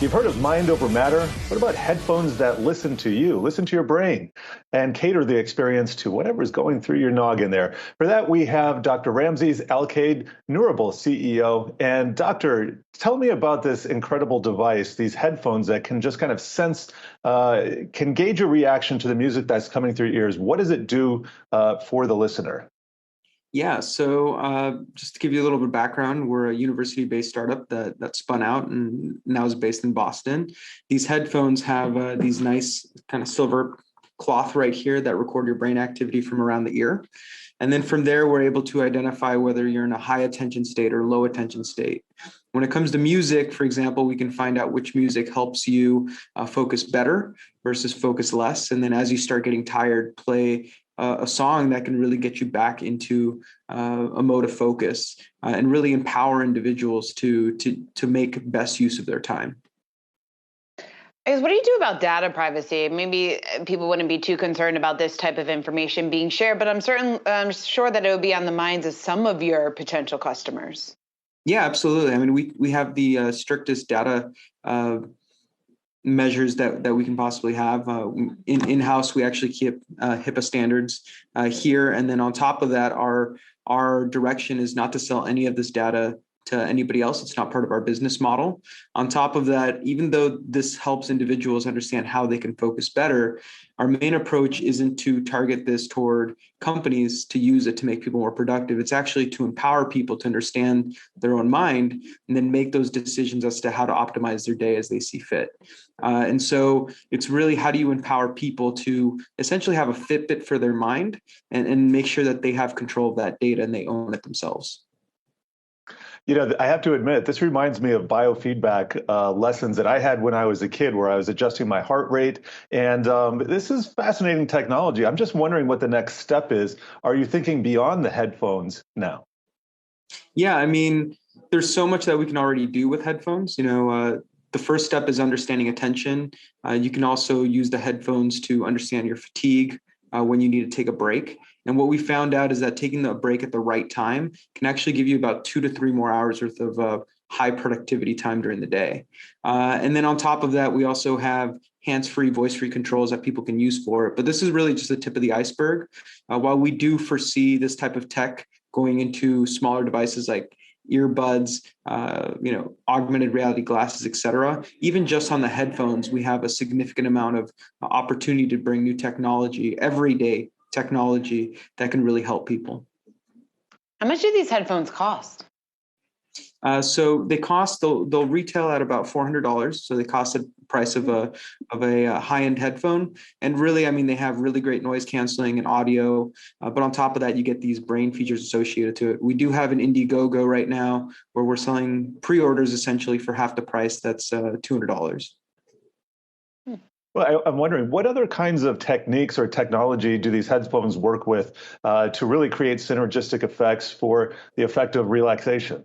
You've heard of mind over matter. What about headphones that listen to you, listen to your brain, and cater the experience to whatever's going through your noggin there? For that, we have Dr. Ramses Alcaide, Nuerable CEO. And Doctor, tell me about this incredible device, these headphones that can just kind of sense, can gauge a reaction to the music that's coming through your ears. What does it do for the listener? Yeah, so just to give you a little bit of background, we're a university-based startup that spun out and now is based in Boston. These headphones have these nice kind of silver cloth right here that record your brain activity from around the ear. And then from there, we're able to identify whether you're in a high attention state or low attention state. When it comes to music, for example, we can find out which music helps you focus better versus focus less. And then as you start getting tired, play a song that can really get you back into a mode of focus and really empower individuals to make best use of their time. I guess, what do you do about data privacy? Maybe people wouldn't be too concerned about this type of information being shared, but I'm sure that it would be on the minds of some of your potential customers. Yeah, absolutely. I mean, we have the strictest data measures that we can possibly have. In-house, we actually keep HIPAA standards here. And then on top of that, our direction is not to sell any of this data to anybody else. It's not part of our business model. On top of that, even though this helps individuals understand how they can focus better, our main approach isn't to target this toward companies to use it to make people more productive. It's actually to empower people to understand their own mind and then make those decisions as to how to optimize their day as they see fit. And so it's really, how do you empower people to essentially have a Fitbit for their mind and make sure that they have control of that data and they own it themselves. You know, I have to admit, this reminds me of biofeedback lessons that I had when I was a kid, where I was adjusting my heart rate. And this is fascinating technology. I'm just wondering what the next step is. Are you thinking beyond the headphones now? Yeah, I mean, there's so much that we can already do with headphones. The first step is understanding attention. You can also use the headphones to understand your fatigue when you need to take a break. And what we found out is that taking the break at the right time can actually give you about 2 to 3 more hours worth of high productivity time during the day. And then on top of that, we also have hands-free, voice-free controls that people can use for it. But this is really just the tip of the iceberg. While we do foresee this type of tech going into smaller devices like earbuds, augmented reality glasses, et cetera, even just on the headphones, we have a significant amount of opportunity to bring new technology, everyday technology that can really help people. How much do these headphones cost? So they'll retail at about $400. So they cost the price of a high-end headphone. And really, I mean, they have really great noise canceling and audio. But on top of that, you get these brain features associated to it. We do have an Indiegogo right now where we're selling pre-orders essentially for half the price. That's $200. Well, I'm wondering, what other kinds of techniques or technology do these headphones work with to really create synergistic effects for the effect of relaxation?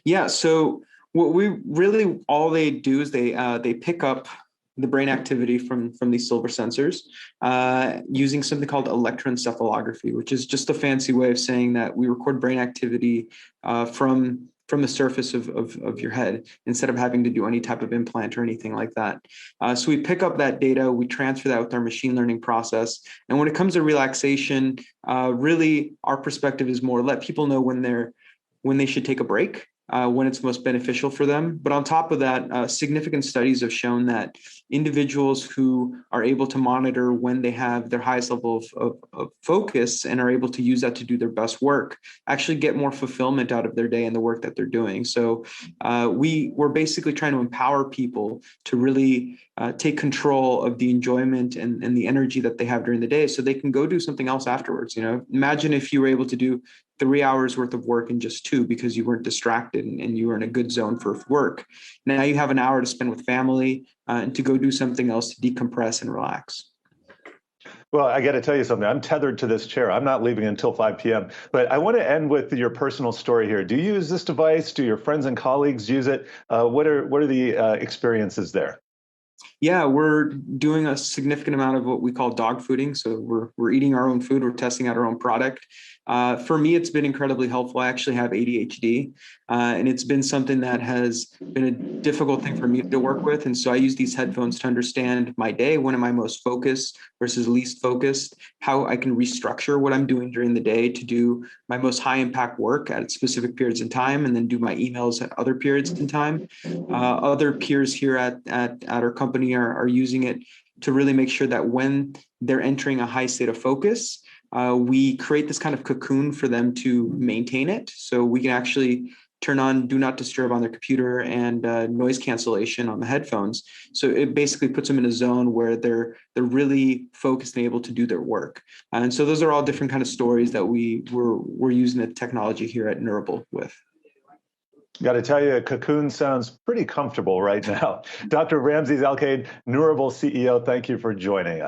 Yeah, so what all they do is they pick up the brain activity from these silver sensors using something called electroencephalography, which is just a fancy way of saying that we record brain activity from the surface of your head instead of having to do any type of implant or anything like that. So we pick up that data, we transfer that with our machine learning process. And when it comes to relaxation, really our perspective is more let people know when they should take a break, when it's most beneficial for them. But on top of that, significant studies have shown that individuals who are able to monitor when they have their highest level of focus and are able to use that to do their best work actually get more fulfillment out of their day and the work that they're doing. So we're basically trying to empower people to really take control of the enjoyment and the energy that they have during the day so they can go do something else afterwards. Imagine if you were able to do 3 hours worth of work in just 2 because you weren't distracted and you were in a good zone for work. Now you have an hour to spend with family and to go do something else to decompress and relax. Well, I got to tell you something. I'm tethered to this chair. I'm not leaving until 5 p.m. But I want to end with your personal story here. Do you use this device? Do your friends and colleagues use it? What are the experiences there? Yeah, we're doing a significant amount of what we call dog fooding. So we're eating our own food. We're testing out our own product. For me, it's been incredibly helpful. I actually have ADHD, and it's been something that has been a difficult thing for me to work with. And so I use these headphones to understand my day. When am I most focused versus least focused? How I can restructure what I'm doing during the day to do my most high impact work at specific periods in time, and then do my emails at other periods in time. Other peers here at our company are using it to really make sure that when they're entering a high state of focus, we create this kind of cocoon for them to maintain it. So we can actually turn on do not disturb on their computer and noise cancellation on the headphones. So it basically puts them in a zone where they're really focused and able to do their work. And so those are all different kind of stories that we're using the technology here at Nuerable with. Got to tell you, Cocoon sounds pretty comfortable right now. Dr. Ramses Alcaide, Nuerable CEO, thank you for joining us.